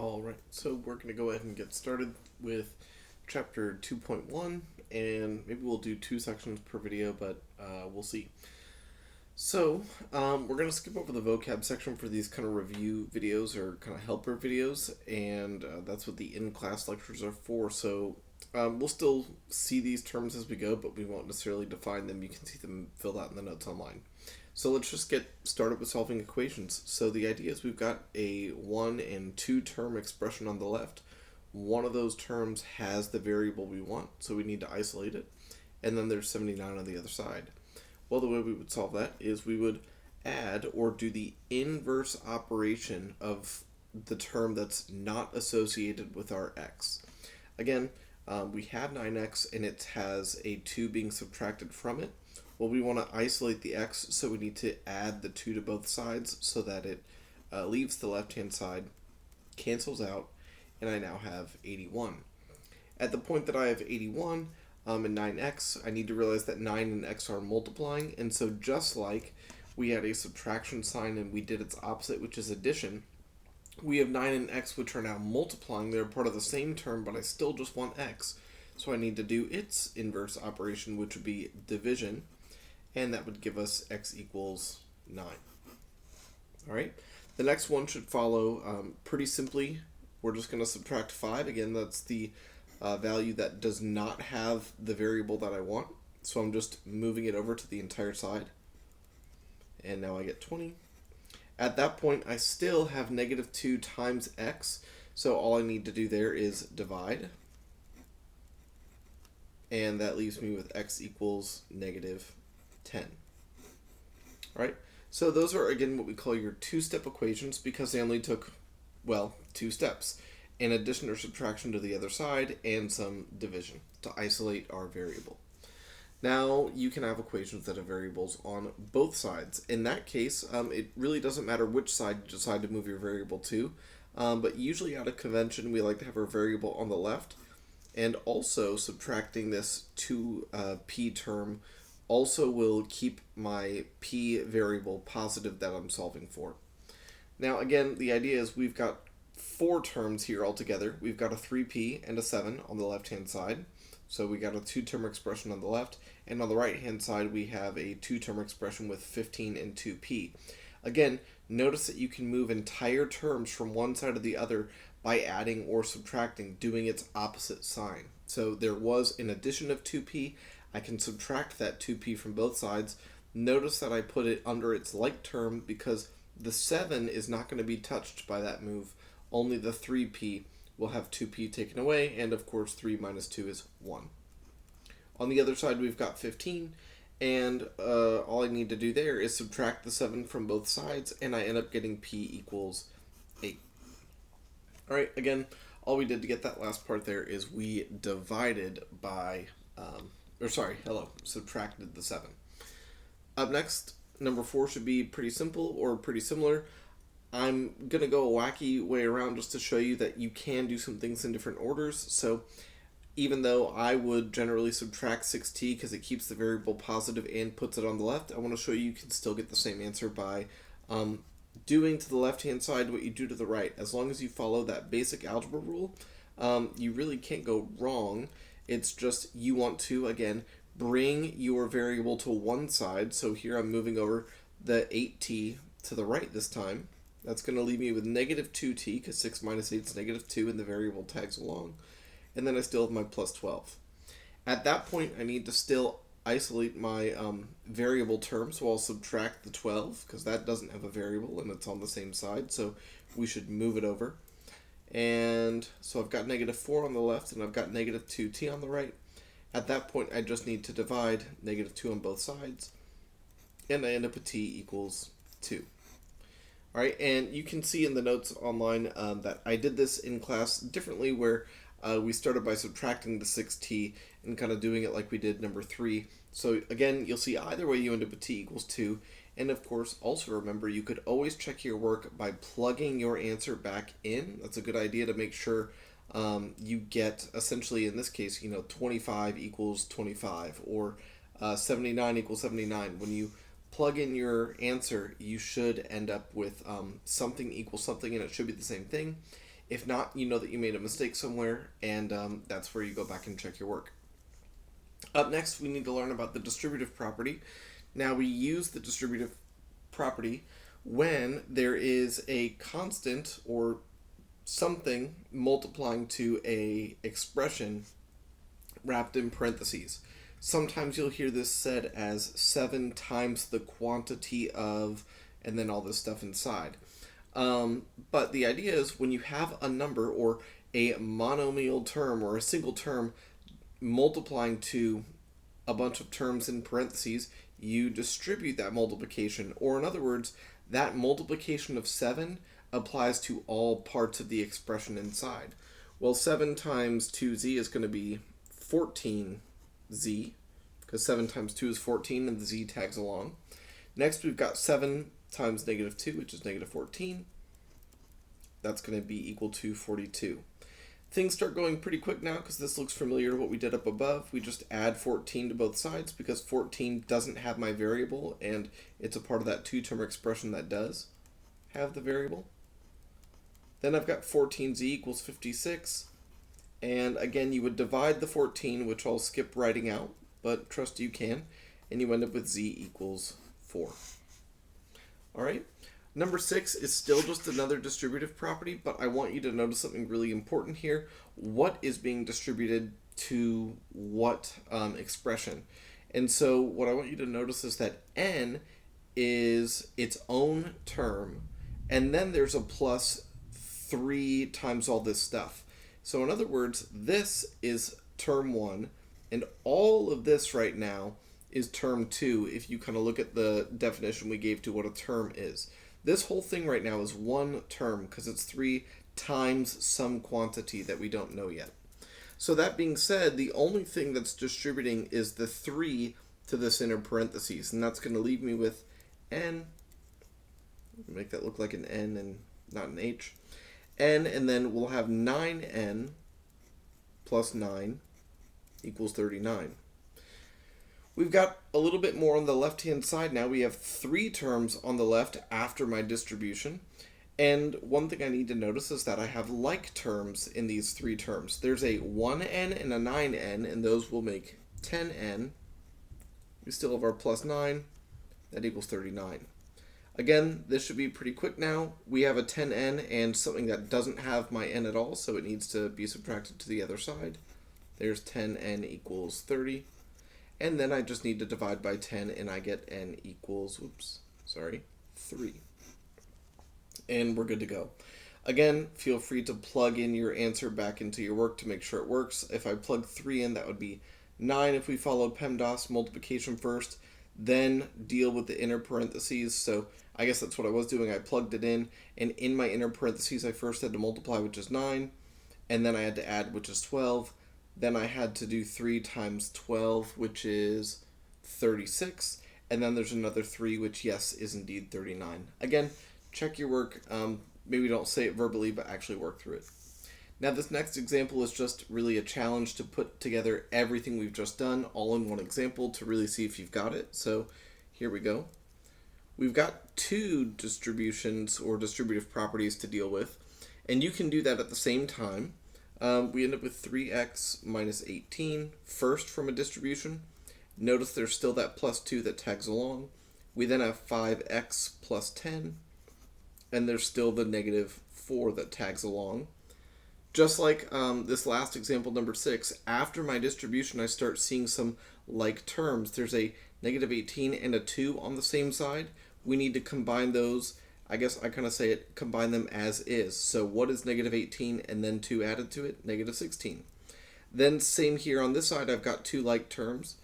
Alright, so we're going to go ahead and get started with chapter 2.1, and maybe we'll do 2 sections per video, but we'll see. So, we're going to skip over the vocab section for these kind of review videos or kind of helper videos, and that's what the in-class lectures are for. So, we'll still see these terms as we go, but we won't necessarily define them. You can see them filled out in the notes online. So let's just get started with solving equations. So the idea is we've got a 1 and 2 term expression on the left. One of those terms has the variable we want, so we need to isolate it. And then there's 79 on the other side. Well, the way we would solve that is we would add or do the inverse operation of the term that's not associated with our x. Again, we have 9x and it has a 2 being subtracted from it. Well, we want to isolate the x, so we need to add the 2 to both sides so that it leaves the left-hand side, cancels out, and I now have 81. At the point that I have 81 and 9x, I need to realize that 9 and x are multiplying, and so just like we had a subtraction sign and we did its opposite, which is addition, we have 9 and x which are now multiplying. They're part of the same term, but I still just want x. So I need to do its inverse operation, which would be division, and that would give us x equals 9. All right, the next one should follow pretty simply. We're just going to subtract 5. Again, that's the value that does not have the variable that I want. So I'm just moving it over to the entire side. And now I get 20. At that point, I still have negative 2 times x. So all I need to do there is divide. And that leaves me with x equals negative 10. Alright, so those are again what we call your two-step equations because they only took, well, 2 steps. An addition or subtraction to the other side and some division to isolate our variable. Now you can have equations that have variables on both sides. In that case, it really doesn't matter which side you decide to move your variable to, but usually out of convention we like to have our variable on the left, and also subtracting this 2p term also will keep my p variable positive that I'm solving for. Now again, the idea is we've got 4 terms here altogether. We've got a 3p and a 7 on the left hand side. So we got a 2-term expression on the left, and on the right hand side we have a 2-term expression with 15 and 2p. Again, notice that you can move entire terms from one side to the other by adding or subtracting, doing its opposite sign. So there was an addition of 2p. I can subtract that 2p from both sides. Notice that I put it under its like term because the 7 is not going to be touched by that move. Only the 3p will have 2p taken away, and of course 3 minus 2 is 1. On the other side we've got 15, and all I need to do there is subtract the 7 from both sides, and I end up getting p equals 8. Alright, again, all we did to get that last part there is we divided by, subtracted the 7. Up next, number 4 should be pretty simple or pretty similar. I'm going to go a wacky way around just to show you that you can do some things in different orders. So even though I would generally subtract 6t because it keeps the variable positive and puts it on the left, I want to show you can still get the same answer by doing to the left-hand side what you do to the right. As long as you follow that basic algebra rule, you really can't go wrong. It's just you want to, again, bring your variable to one side. So here I'm moving over the 8t to the right this time. That's going to leave me with negative 2t because 6 minus 8 is negative 2 and the variable tags along. And then I still have my plus 12. At that point, I need to still isolate my variable term, so I'll subtract the 12 because that doesn't have a variable and it's on the same side, so we should move it over. And so I've got negative 4 on the left and I've got negative 2t on the right. At that point, I just need to divide negative 2 on both sides, and I end up with t equals 2. Alright, and you can see in the notes online that I did this in class differently, where we started by subtracting the 6t and kind of doing it like we did number 3. So again, you'll see either way you end up with t equals 2. And of course, also remember, you could always check your work by plugging your answer back in. That's a good idea to make sure you get, essentially in this case, 25 equals 25, or 79 equals 79. When you plug in your answer, you should end up with something equals something, and it should be the same thing. If not, you know that you made a mistake somewhere, and that's where you go back and check your work. Up next, we need to learn about the distributive property. Now, we use the distributive property when there is a constant or something multiplying to a expression wrapped in parentheses. Sometimes you'll hear this said as 7 times the quantity of, and then all this stuff inside. But the idea is when you have a number or a monomial term or a single term multiplying to a bunch of terms in parentheses, you distribute that multiplication. Or in other words, that multiplication of 7 applies to all parts of the expression inside. Well, 7 times 2z is going to be 14z, because 7 times 2 is 14 and the z tags along. Next, we've got 7 times negative 2, which is negative 14. That's going to be equal to 42. Things start going pretty quick now because this looks familiar to what we did up above. We just add 14 to both sides because 14 doesn't have my variable, and it's a part of that two-term expression that does have the variable. Then I've got 14z equals 56. And again, you would divide the 14, which I'll skip writing out, but trust you can, and you end up with z equals 4. All right. Number 6 is still just another distributive property, but I want you to notice something really important here. What is being distributed to what expression? And so what I want you to notice is that n is its own term, and then there's a plus 3 times all this stuff. So in other words, this is term 1, and all of this right now is term 2 if you kind of look at the definition we gave to what a term is. This whole thing right now is one term because it's 3 times some quantity that we don't know yet. So that being said, the only thing that's distributing is the 3 to this inner parentheses, and that's going to leave me with n. Make that look like an n and not an h. N, and then we'll have 9n plus 9 equals 39. We've got a little bit more on the left-hand side now. We have 3 terms on the left after my distribution. And one thing I need to notice is that I have like terms in these 3 terms. There's a 1n and a 9n, and those will make 10n. We still have our plus 9. That equals 39. Again, this should be pretty quick now. We have a 10n and something that doesn't have my n at all, so it needs to be subtracted to the other side. There's 10n equals 30. And then I just need to divide by 10, and I get n equals, 3. And we're good to go. Again, feel free to plug in your answer back into your work to make sure it works. If I plug 3 in, that would be 9 if we follow PEMDAS multiplication first, then deal with the inner parentheses. So I guess that's what I was doing. I plugged it in, and in my inner parentheses, I first had to multiply, which is 9, and then I had to add, which is 12. Then I had to do 3 times 12, which is 36. And then there's another 3, which, yes, is indeed 39. Again, check your work. Maybe don't say it verbally, but actually work through it. Now, this next example is just really a challenge to put together everything we've just done all in one example to really see if you've got it. So here we go. We've got 2 distributions or distributive properties to deal with, and you can do that at the same time. We end up with 3x minus 18 first from a distribution. Notice there's still that plus 2 that tags along. We then have 5x plus 10, and there's still the negative 4 that tags along. Just like this last example, number 6, after my distribution, I start seeing some like terms. There's a negative 18 and a 2 on the same side. We need to combine those. I guess I kind of say it, combine them as is. So what is negative 18 and then 2 added to it? Negative 16. Then same here on this side, I've got 2 like terms.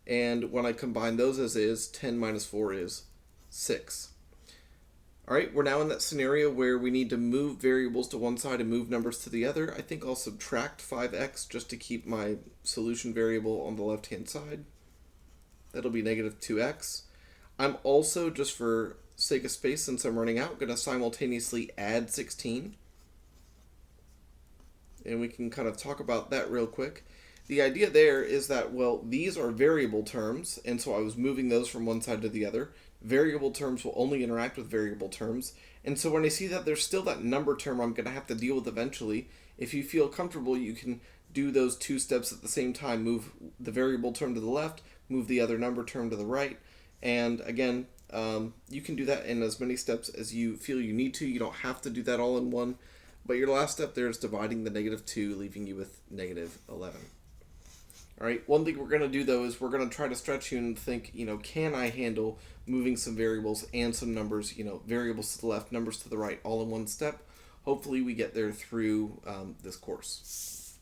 And when I combine those as is, 10 minus 4 is 6. All right, we're now in that scenario where we need to move variables to one side and move numbers to the other. I think I'll subtract 5x just to keep my solution variable on the left-hand side. That'll be negative 2x. I'm also, just for sake of space, since I'm running out, going to simultaneously add 16. And we can kind of talk about that real quick. The idea there is that, well, these are variable terms, and so I was moving those from one side to the other. Variable terms will only interact with variable terms, And so when I see that there's still that number term I'm going to have to deal with eventually, if you feel comfortable, you can do those two steps at the same time. Move the variable term to the left, move the other number term to the right. And again, you can do that in as many steps as you feel you need to. You don't have to do that all in one. But your last step there is dividing the -2, leaving you with -11. All right, one thing we're going to do, though, is we're going to try to stretch you and think, can I handle moving some variables and some numbers, variables to the left, numbers to the right, all in one step? Hopefully we get there through this course.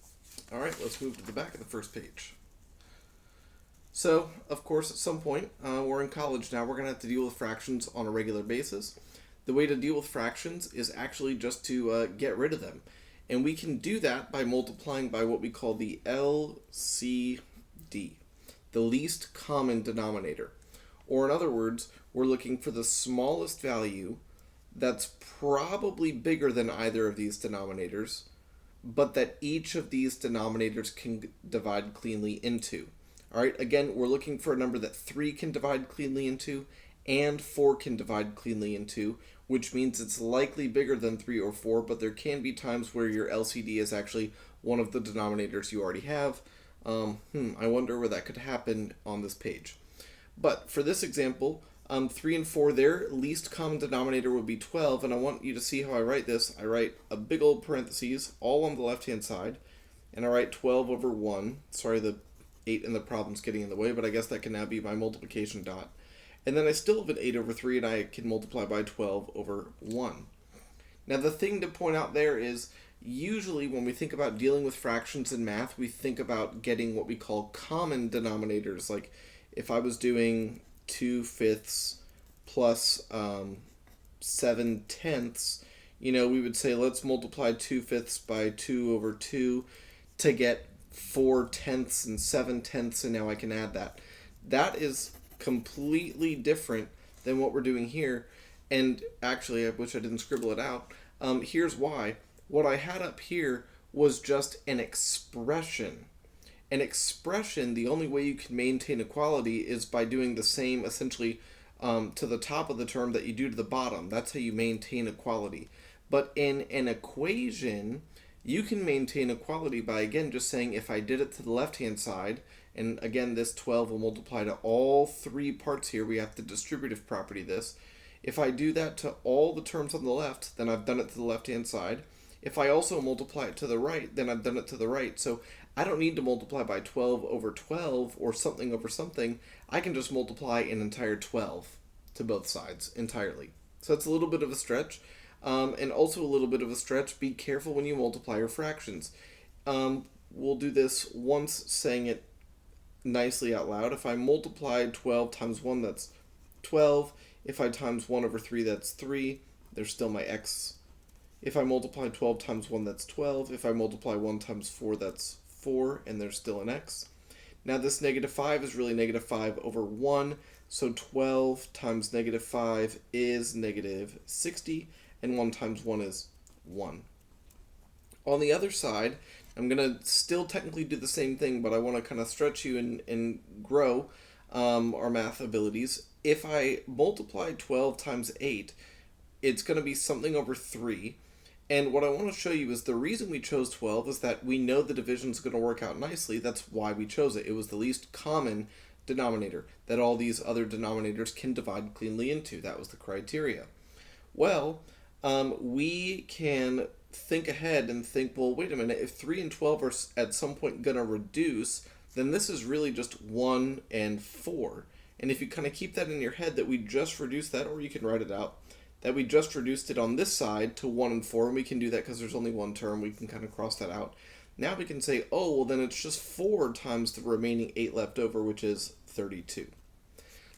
All right, let's move to the back of the first page. So, of course, at some point, we're in college now, we're going to have to deal with fractions on a regular basis. The way to deal with fractions is actually just to get rid of them. And we can do that by multiplying by what we call the LCD, the least common denominator. Or in other words, we're looking for the smallest value that's probably bigger than either of these denominators, but that each of these denominators can divide cleanly into. All right, again, we're looking for a number that 3 can divide cleanly into and 4 can divide cleanly into, which means it's likely bigger than 3 or 4, but there can be times where your LCD is actually one of the denominators you already have. I wonder where that could happen on this page. But for this example, 3 and 4, their least common denominator would be 12, and I want you to see how I write this. I write a big old parentheses, all on the left-hand side, and I write 12 over 1. Sorry, the 8 in the problem's getting in the way, but I guess that can now be my multiplication dot. And then I still have an 8 over 3, and I can multiply by 12 over 1. Now, the thing to point out there is, usually when we think about dealing with fractions in math, we think about getting what we call common denominators. Like, if I was doing 2/5 plus 7/10, we would say, let's multiply 2/5 by 2 over 2 to get 4/10 and 7/10, and now I can add that. That is completely different than what we're doing here. And actually, I wish I didn't scribble it out. Here's why. What I had up here was just an expression. An expression, the only way you can maintain equality is by doing the same, essentially, to the top of the term that you do to the bottom. That's how you maintain equality. But in an equation, you can maintain equality by, again, just saying if I did it to the left-hand side, and again, this 12 will multiply to all 3 parts here. We have to distributive property this. If I do that to all the terms on the left, then I've done it to the left-hand side. If I also multiply it to the right, then I've done it to the right. So I don't need to multiply by 12 over 12 or something over something. I can just multiply an entire 12 to both sides entirely. So that's a little bit of a stretch. And also a little bit of a stretch, be careful when you multiply your fractions. We'll do this once saying it nicely out loud. If I multiply 12 times 1, that's 12. If I times 1 over 3, that's 3. There's still my x. If I multiply 12 times 1, that's 12. If I multiply 1 times 4, that's 4, and there's still an x. Now this -5 is really -5 over 1, so 12 times -5 is -60, and 1 times 1 is 1. On the other side, I'm going to still technically do the same thing, but I want to kind of stretch you and grow our math abilities. If I multiply 12 times 8, it's going to be something over 3. And what I want to show you is the reason we chose 12 is that we know the division is going to work out nicely. That's why we chose it. It was the least common denominator that all these other denominators can divide cleanly into. That was the criteria. Well, we can think ahead and think, well, wait a minute, if 3 and 12 are at some point going to reduce, then this is really just 1 and 4. And if you kind of keep that in your head that we just reduced that, or you can write it out, that we just reduced it on this side to 1 and 4, and we can do that because there's only one term, we can kind of cross that out. Now we can say, oh, well then it's just 4 times the remaining 8 left over, which is 32.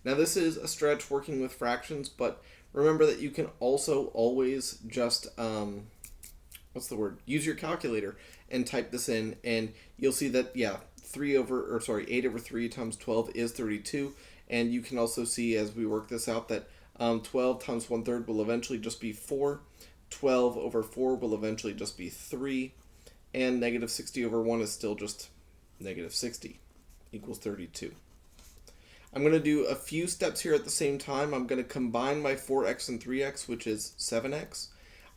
Now this is a stretch working with fractions, but remember that you can also always just, use your calculator and type this in, and you'll see that, 8 over 3 times 12 is 32, and you can also see as we work this out that 12 times 1/3 will eventually just be 4, 12 over 4 will eventually just be 3, and -60 over 1 is still just -60, equals 32. I'm going to do a few steps here at the same time. I'm going to combine my 4x and 3x, which is 7x.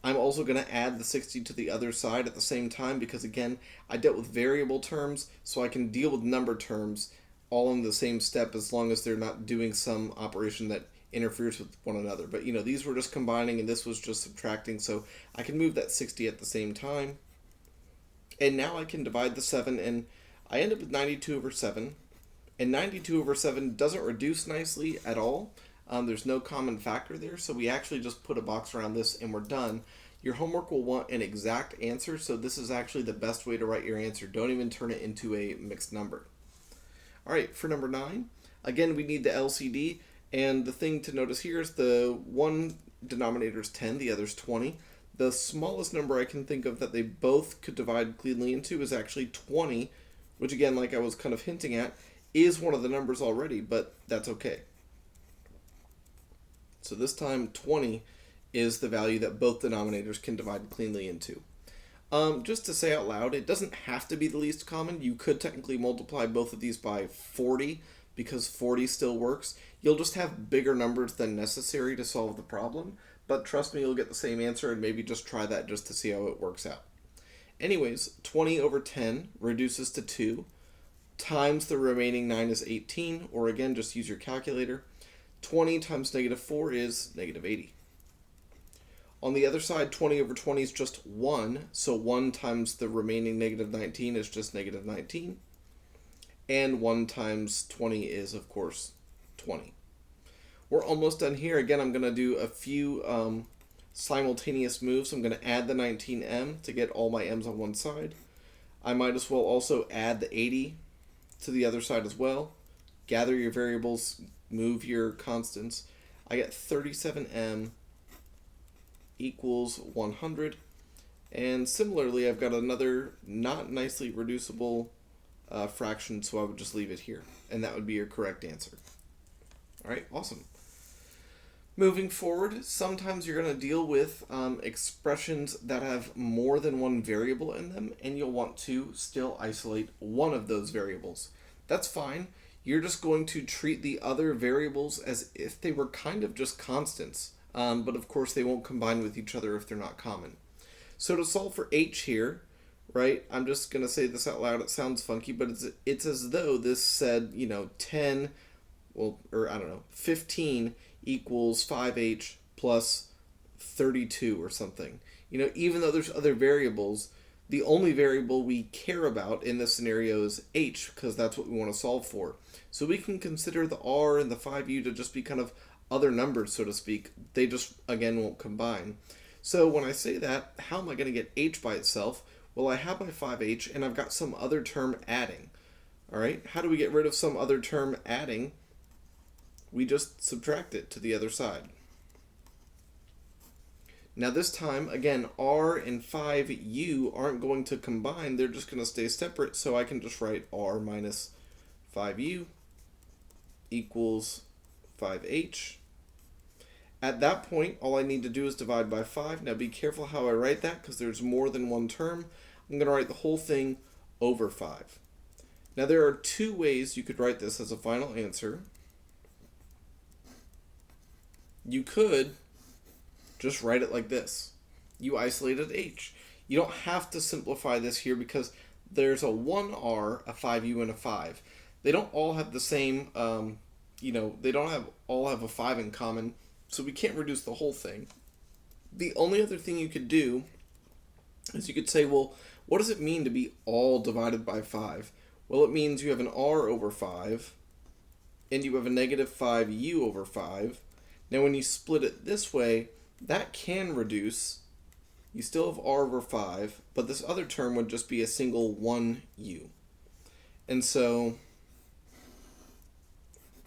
I'm also going to add the 60 to the other side at the same time because, again, I dealt with variable terms, so I can deal with number terms all in the same step as long as they're not doing some operation that interferes with one another. But, these were just combining and this was just subtracting, so I can move that 60 at the same time. And now I can divide the 7, and I end up with 92 over 7. And 92 over 7 doesn't reduce nicely at all. There's no common factor there, so we actually just put a box around this and we're done. Your homework will want an exact answer, so this is actually the best way to write your answer. Don't even turn it into a mixed number. All right, for number 9, again, we need the LCD, and the thing to notice here is the one denominator is 10, the other is 20. The smallest number I can think of that they both could divide cleanly into is actually 20, which again, like I was kind of hinting at, is one of the numbers already, but that's okay. So this time 20 is the value that both denominators can divide cleanly into. Just to say out loud, it doesn't have to be the least common. You could technically multiply both of these by 40 because 40 still works. You'll just have bigger numbers than necessary to solve the problem, but trust me, you'll get the same answer, and maybe just try that just to see how it works out. Anyways, 20 over 10 reduces to 2, times the remaining 9 is 18, or again, just use your calculator. 20 times negative 4 is negative 80. On the other side, 20 over 20 is just 1, so 1 times the remaining negative 19 is just negative 19. And 1 times 20 is, of course, 20. We're almost done here. Again, I'm going to do a few simultaneous moves. I'm going to add the 19m to get all my m's on one side. I might as well also add the 80 to the other side as well. Gather your variables, move your constants. I get 37m equals 100. And similarly, I've got another not nicely reducible fraction, so I would just leave it here. And that would be your correct answer. All right, awesome. Moving forward, sometimes you're going to deal with expressions that have more than one variable in them, and you'll want to still isolate one of those variables. That's fine. You're just going to treat the other variables as if they were kind of just constants, but of course they won't combine with each other if they're not common. So to solve for h here, right, I'm just going to say this out loud. It sounds funky, but it's as though this said, 10, well, or I don't know, 15 equals 5h plus 32 or something. Even though there's other variables, the only variable we care about in this scenario is h, because that's what we want to solve for. So we can consider the r and the 5u to just be kind of other numbers, so to speak. They just, again, won't combine. So when I say that, how am I going to get h by itself? Well, I have my 5h, and I've got some other term adding. All right, how do we get rid of some other term adding? We just subtract it to the other side. Now this time, again, r and 5u aren't going to combine. They're just going to stay separate, so I can just write r minus 5u equals 5h. At that point, all I need to do is divide by 5. Now be careful how I write that because there's more than one term. I'm going to write the whole thing over 5. Now there are two ways you could write this as a final answer. You could just write it like this. You isolated h. You don't have to simplify this here because there's a 1r, a 5u, and a 5. They don't all have the same, they don't all have a 5 in common, so we can't reduce the whole thing. The only other thing you could do is you could say, well, what does it mean to be all divided by 5? Well, it means you have an r over 5, and you have a negative 5u over 5. Now, when you split it this way, that can reduce. You still have r over 5, but this other term would just be a single 1u. And so,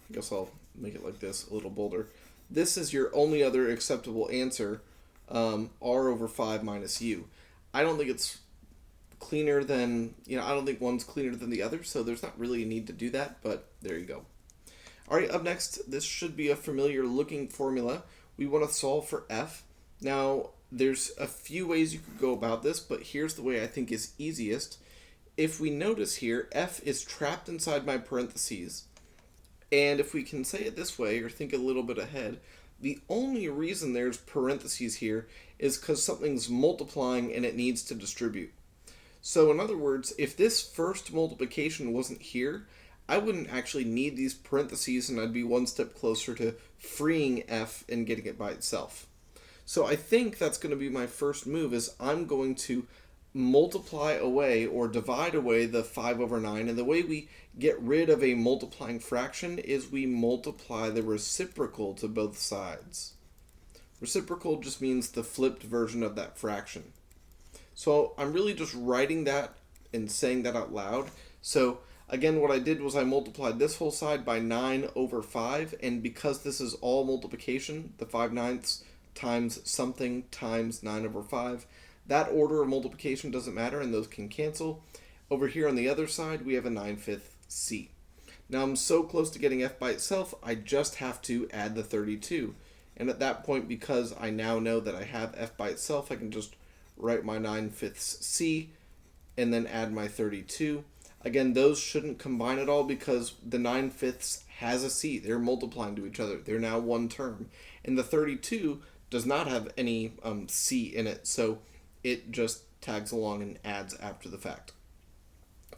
I guess I'll make it like this, a little bolder. This is your only other acceptable answer, r over 5 minus u. I don't think it's cleaner than, I don't think one's cleaner than the other, so there's not really a need to do that, but there you go. All right, up next, this should be a familiar looking formula. We want to solve for f. Now, there's a few ways you could go about this, but here's the way I think is easiest. If we notice here, f is trapped inside my parentheses, And if we can say it this way, or think a little bit ahead, the only reason there's parentheses here is because something's multiplying and it needs to distribute. So in other words, if this first multiplication wasn't here, I wouldn't actually need these parentheses and I'd be one step closer to freeing f and getting it by itself. So I think that's going to be my first move is I'm going to multiply away or divide away the 5 over 9. And the way we get rid of a multiplying fraction is we multiply the reciprocal to both sides. Reciprocal just means the flipped version of that fraction. So I'm really just writing that and saying that out loud. So again, what I did was I multiplied this whole side by 9 over 5. And because this is all multiplication, the 5/9 times something times 9 over 5, that order of multiplication doesn't matter and those can cancel. Over here on the other side, we have a 9/5 c. Now I'm so close to getting f by itself, I just have to add the 32. And at that point, because I now know that I have f by itself, I can just write my 9/5 c and then add my 32. Again, those shouldn't combine at all because the 9/5 has a c. They're multiplying to each other. They're now one term. And the 32 does not have any c in it, so it just tags along and adds after the fact.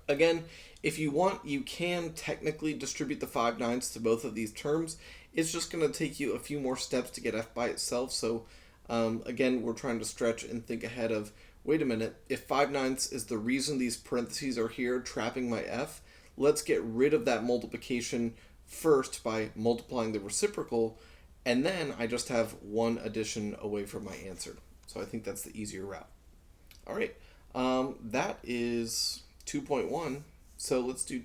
Again, if you want, you can technically distribute the 5/9 to both of these terms. It's just going to take you a few more steps to get f by itself. So again, we're trying to stretch and think ahead of, wait a minute, if 5/9 is the reason these parentheses are here trapping my f, let's get rid of that multiplication first by multiplying the reciprocal, and then I just have one addition away from my answer. So I think that's the easier route. All right, that is 2.1. So let's do